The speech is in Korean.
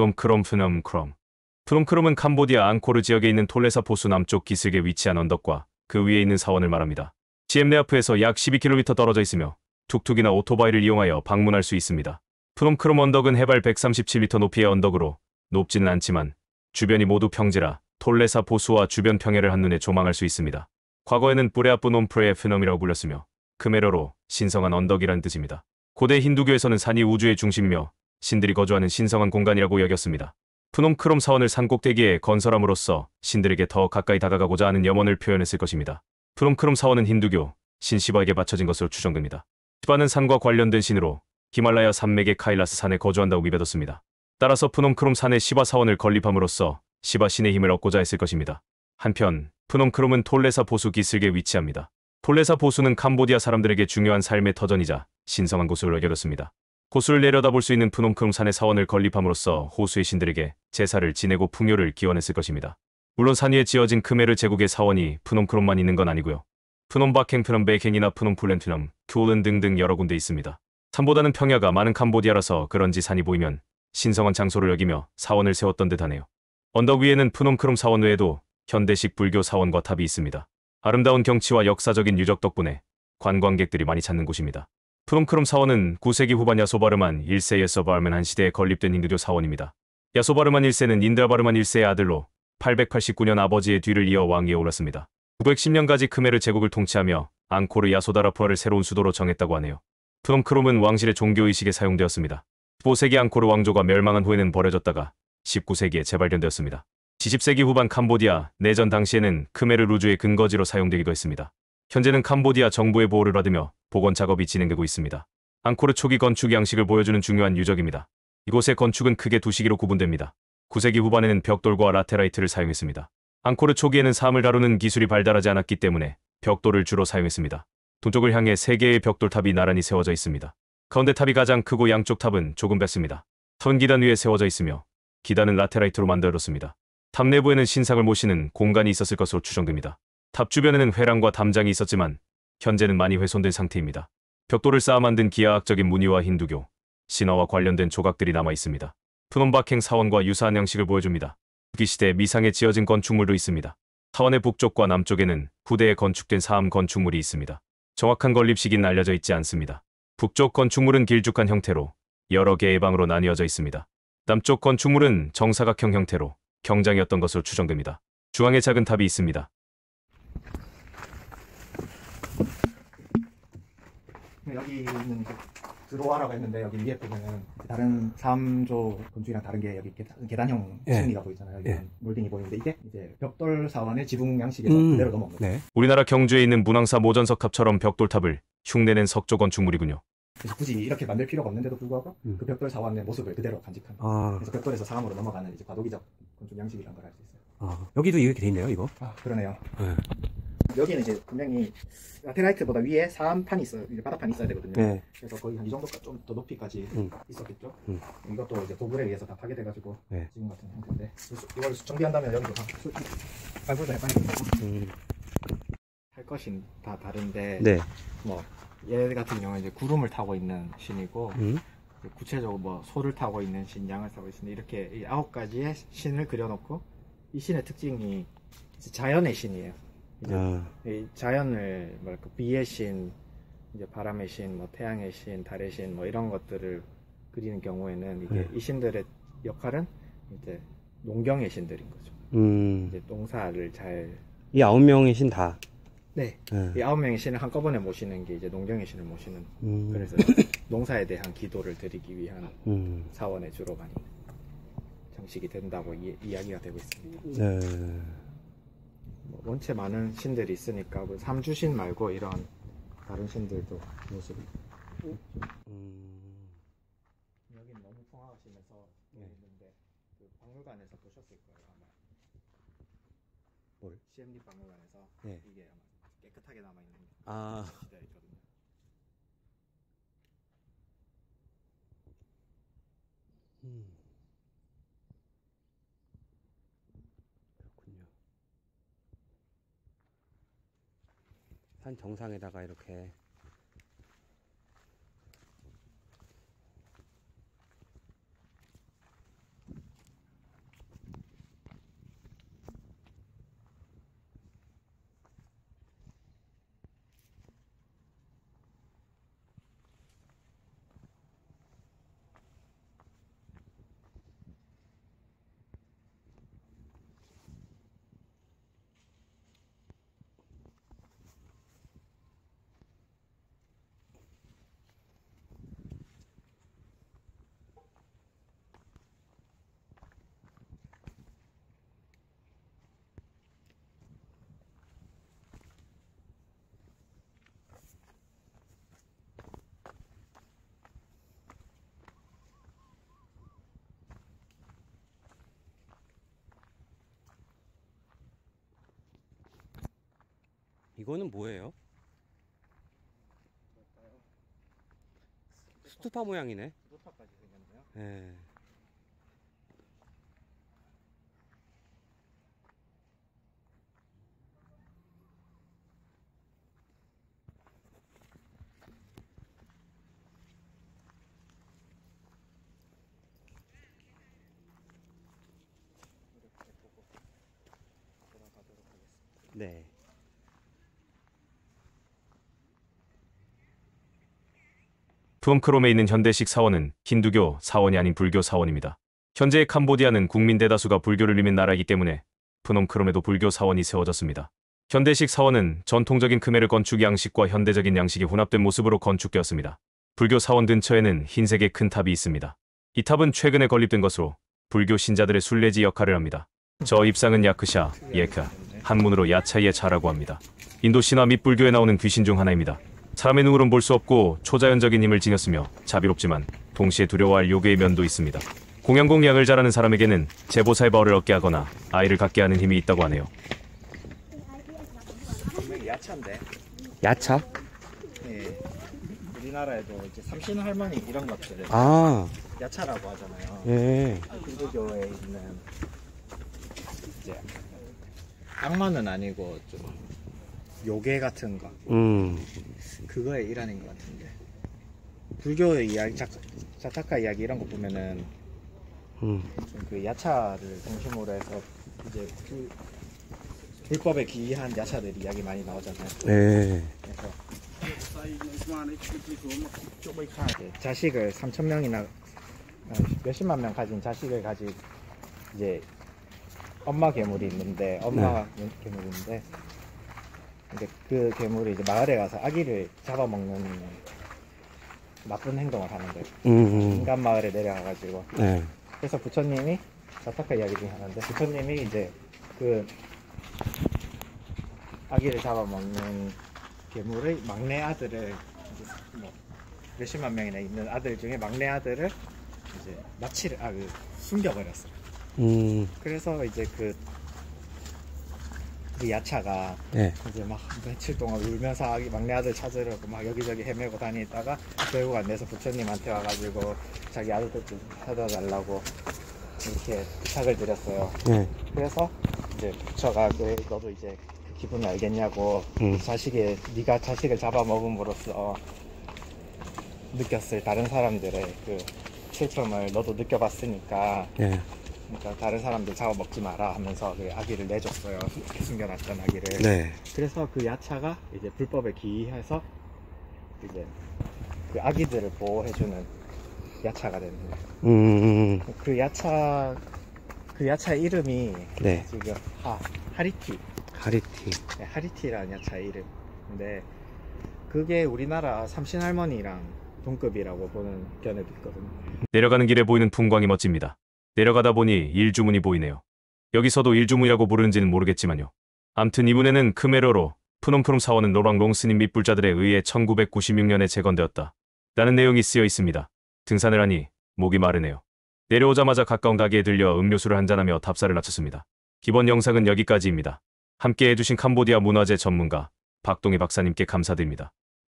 푸놈크롬 푸놈크롬. 푸놈크롬은 캄보디아 앙코르 지역에 있는 톨레사 포수 남쪽 기슭에 위치한 언덕과 그 위에 있는 사원을 말합니다. 시엠레아프에서 약 12km 떨어져 있으며 툭툭이나 오토바이를 이용하여 방문할 수 있습니다. 푸놈크롬 언덕은 해발 137m 높이의 언덕으로 높지는 않지만 주변이 모두 평지라 톨레사 포수와 주변 평야를 한눈에 조망할 수 있습니다. 과거에는 뿌레아뿌놈프레의 푸놈이라고 불렸으며 크메러로 신성한 언덕이란 뜻입니다. 고대 힌두교에서는 산이 우주의 중심이며 신들이 거주하는 신성한 공간이라고 여겼습니다. 푸놈크롬 사원을 산꼭대기에 건설함으로써 신들에게 더 가까이 다가가고자 하는 염원을 표현했을 것입니다. 푸놈크롬 사원은 힌두교 신 시바에게 바쳐진 것으로 추정됩니다. 시바는 산과 관련된 신으로 히말라야 산맥의 카일라스 산에 거주한다고 믿어졌습니다. 따라서 푸놈크롬 산에 시바 사원을 건립함으로써 시바 신의 힘을 얻고자 했을 것입니다. 한편 푸놈크롬은 톨레사 보수 기슭에 위치합니다. 톨레사 보수는 캄보디아 사람들에게 중요한 삶의 터전이자 신성한 곳으로 여겨졌습니다. 호수를 내려다볼 수 있는 푸놈크롬 산에 사원을 건립함으로써 호수의 신들에게 제사를 지내고 풍요를 기원했을 것입니다. 물론 산 위에 지어진 크메르 제국의 사원이 푸놈크롬만 있는 건 아니고요. 푸놈바캥, 푸놈베이캥이나 푸놈풀렌, 큐올른 등등 여러 군데 있습니다. 산보다는 평야가 많은 캄보디아라서 그런지 산이 보이면 신성한 장소를 여기며 사원을 세웠던 듯하네요. 언덕 위에는 푸놈크롬 사원 외에도 현대식 불교 사원과 탑이 있습니다. 아름다운 경치와 역사적인 유적 덕분에 관광객들이 많이 찾는 곳입니다. 푸놈크롬 사원은 9세기 후반 야소바르만 1세 야소바르만 한 시대에 건립된 힌두교 사원입니다. 야소바르만 1세는 인드라바르만 1세의 아들로 889년 아버지의 뒤를 이어 왕위에 올랐습니다. 910년까지 크메르 제국을 통치하며 앙코르 야소다라푸아를 새로운 수도로 정했다고 하네요. 푸놈크롬은 왕실의 종교의식에 사용되었습니다. 15세기 앙코르 왕조가 멸망한 후에는 버려졌다가 19세기에 재발견되었습니다. 20세기 후반 캄보디아 내전 당시에는 크메르 루주의 근거지로 사용되기도 했습니다. 현재는 캄보디아 정부의 보호를 받으며 복원 작업이 진행되고 있습니다. 앙코르 초기 건축 양식을 보여주는 중요한 유적입니다. 이곳의 건축은 크게 두 시기로 구분됩니다. 9세기 후반에는 벽돌과 라테라이트를 사용했습니다. 앙코르 초기에는 삶을 다루는 기술이 발달하지 않았기 때문에 벽돌을 주로 사용했습니다. 동쪽을 향해 3개의 벽돌탑이 나란히 세워져 있습니다. 가운데 탑이 가장 크고 양쪽 탑은 조금 뺐습니다. 탑은 기단 위에 세워져 있으며 기단은 라테라이트로 만들어졌습니다. 탑 내부에는 신상을 모시는 공간이 있었을 것으로 추정됩니다. 탑 주변에는 회랑과 담장이 있었지만 현재는 많이 훼손된 상태입니다. 벽돌을 쌓아 만든 기하학적인 무늬와 힌두교, 신화와 관련된 조각들이 남아 있습니다. 푸놈바캥 사원과 유사한 양식을 보여줍니다. 후기시대 미상에 지어진 건축물도 있습니다. 사원의 북쪽과 남쪽에는 후대에 건축된 사암 건축물이 있습니다. 정확한 건립 시기는 알려져 있지 않습니다. 북쪽 건축물은 길쭉한 형태로 여러 개의 방으로 나뉘어져 있습니다. 남쪽 건축물은 정사각형 형태로 경장이었던 것으로 추정됩니다. 중앙에 작은 탑이 있습니다. 여기 있는 드로아라고 했는데 여기 위에 보면은 다른 3조 건축이랑 다른 게 여기 계단형 층리가 보이잖아요. 여기 몰딩이 보이는데 이게 이제 벽돌 사원의 지붕 양식에서 그대로 넘어온 거예요. 네. 우리나라 경주에 있는 문왕사 모전석탑처럼 벽돌탑을 흉내낸 석조 건축물이군요. 그래서 굳이 이렇게 만들 필요가 없는데도 불구하고 그 벽돌 사원의 모습을 그대로 간직한 거예요. 그래서 벽돌에서 사암으로 넘어가는 이제 과도기적 건축 양식이라는 걸 알 수 있어요. 여기도 이렇게 돼 있네요, 이거. 그러네요. 여기는 이제 분명히 라테라이트보다 위에 사암판이 있어요. 이제 바닥판이 있어야 되거든요. 그래서 거의 한 이 정도까지 좀 더 높이까지 있었겠죠. 이것도 이제 도굴에 의해서 다 파괴돼가지고 지금 같은 형태인데 이걸 정비한다면 여기도 다 발굴도 해봐야겠고 할 것이 다 다른데 뭐 얘 같은 경우는 이제 구름을 타고 있는 신이고 구체적으로 뭐 소를 타고 있는 신, 양을 타고 있는 이렇게 이 9가지의 신을 그려놓고 이 신의 특징이 이제 자연의 신이에요. 이제 이 자연을 뭐랄까 비의 신, 이제 바람의 신, 뭐 태양의 신, 달의 신, 뭐 이런 것들을 그리는 경우에는 이게 이 신들의 역할은 이제 농경의 신들인 거죠. 이제 농사를 잘 이 9명의 신 다. 이 9명의 신을 한꺼번에 모시는 게 이제 농경의 신을 모시는. 그래서 농사에 대한 기도를 드리기 위한 사원에 주로 많이 장식이 된다고 이야기가 되고 있습니다. 뭐 원체 많은 신들이 있으니까 뭐 삼주신 말고 이런 다른 신들도 모습이 여기는 너무 풍화하시면서 있는데 그 박물관에서 보셨을 거예요 아마. 뭘? CMD 박물관에서 이게 아마 깨끗하게 남아있는 시대이거든요. 그렇군요. 산 정상에다가 이렇게 이거는 뭐예요? 스투파 모양이네. 스투파까지 생겼네요. 예. 이렇게 보고 돌아가도록 하겠습니다. 네. 푸엄크롬에 있는 현대식 사원은 힌두교 사원이 아닌 불교 사원입니다. 현재의 캄보디아는 국민 대다수가 불교를 믿는 나라이기 때문에 푸엄크롬에도 불교 사원이 세워졌습니다. 현대식 사원은 전통적인 크메르 건축 양식과 현대적인 양식이 혼합된 모습으로 건축되었습니다. 불교 사원 근처에는 흰색의 큰 탑이 있습니다. 이 탑은 최근에 건립된 것으로 불교 신자들의 순례지 역할을 합니다. 저 입상은 야크샤, 예카, 한문으로 야차이의 차라고 합니다. 인도 신화 및 불교에 나오는 귀신 중 하나입니다. 사람의 눈으로는 볼 수 없고 초자연적인 힘을 지녔으며 자비롭지만 동시에 두려워할 요괴의 면도 있습니다. 공양공 약을 잘하는 사람에게는 제보사의 바울을 얻게 하거나 아이를 갖게 하는 힘이 있다고 하네요. 분명히 야차인데. 야차? 예. 우리나라에도 이제 삼신 할머니 이런 것들을 아, 야차라고 하잖아요. 예. 힌두교에 있는 이제 악마는 아니고 좀 요괴 같은 거 그거의 일환인 것 같은데 불교의 이야기 자타카 이야기 이런 거 보면은 좀 그 야차를 중심으로 해서 이제 그 불법에 기이한 야차들 이야기 많이 나오잖아요. 네. 그래서 자식을 3,000명이나 몇십만 명 가진 자식을 가진 이제 엄마 괴물이 있는데 괴물인데 이제 그 괴물이 이제 마을에 가서 아기를 잡아먹는 나쁜 행동을 하는 거예요. 인간 마을에 내려가가지고. 네. 그래서 부처님이 자타카 이야기 중에 하나인데 부처님이 이제 그 아기를 잡아먹는 괴물의 막내 아들을 이제 뭐 몇십만 명이나 있는 아들 중에 막내 아들을 이제 숨겨버렸어요. 그래서 이제 그 야차가 네. 이제 막 며칠 동안 울면서 막내 아들 찾으려고 막 여기저기 헤매고 다니다가 결국 안 돼서 부처님한테 와가지고 자기 아들들 좀 찾아달라고 이렇게 부탁을 드렸어요. 네. 그래서 이제 부처가 너도 이제 그 기분을 알겠냐고 네가 자식을 잡아먹음으로써 느꼈을 다른 사람들의 그 슬픔을 너도 느껴봤으니까 네. 그러니까 다른 사람들 잡아먹지 마라 하면서 그 아기를 내줬어요. 숨겨놨던 아기를. 네. 그래서 그 야차가 이제 불법에 기이해서 이제 그 아기들을 보호해주는 야차가 되는 거예요. 그 야차 이름이 네. 지금 하리티. 하리티. 네, 하리티라는 야차의 이름. 근데 그게 우리나라 삼신할머니랑 동급이라고 보는 견해도 있거든요. 내려가는 길에 보이는 풍광이 멋집니다. 내려가다 보니 일주문이 보이네요. 여기서도 일주문이라고 부르는지는 모르겠지만요. 암튼 이문에는 크메르어로 푸놈크롬 사원은 로랑롱 스님 및 불자들에 의해 1996년에 재건되었다 라는 내용이 쓰여 있습니다. 등산을 하니 목이 마르네요. 내려오자마자 가까운 가게에 들려 음료수를 한잔하며 답사를 마쳤습니다. 이번 영상은 여기까지입니다. 함께 해주신 캄보디아 문화재 전문가 박동희 박사님께 감사드립니다.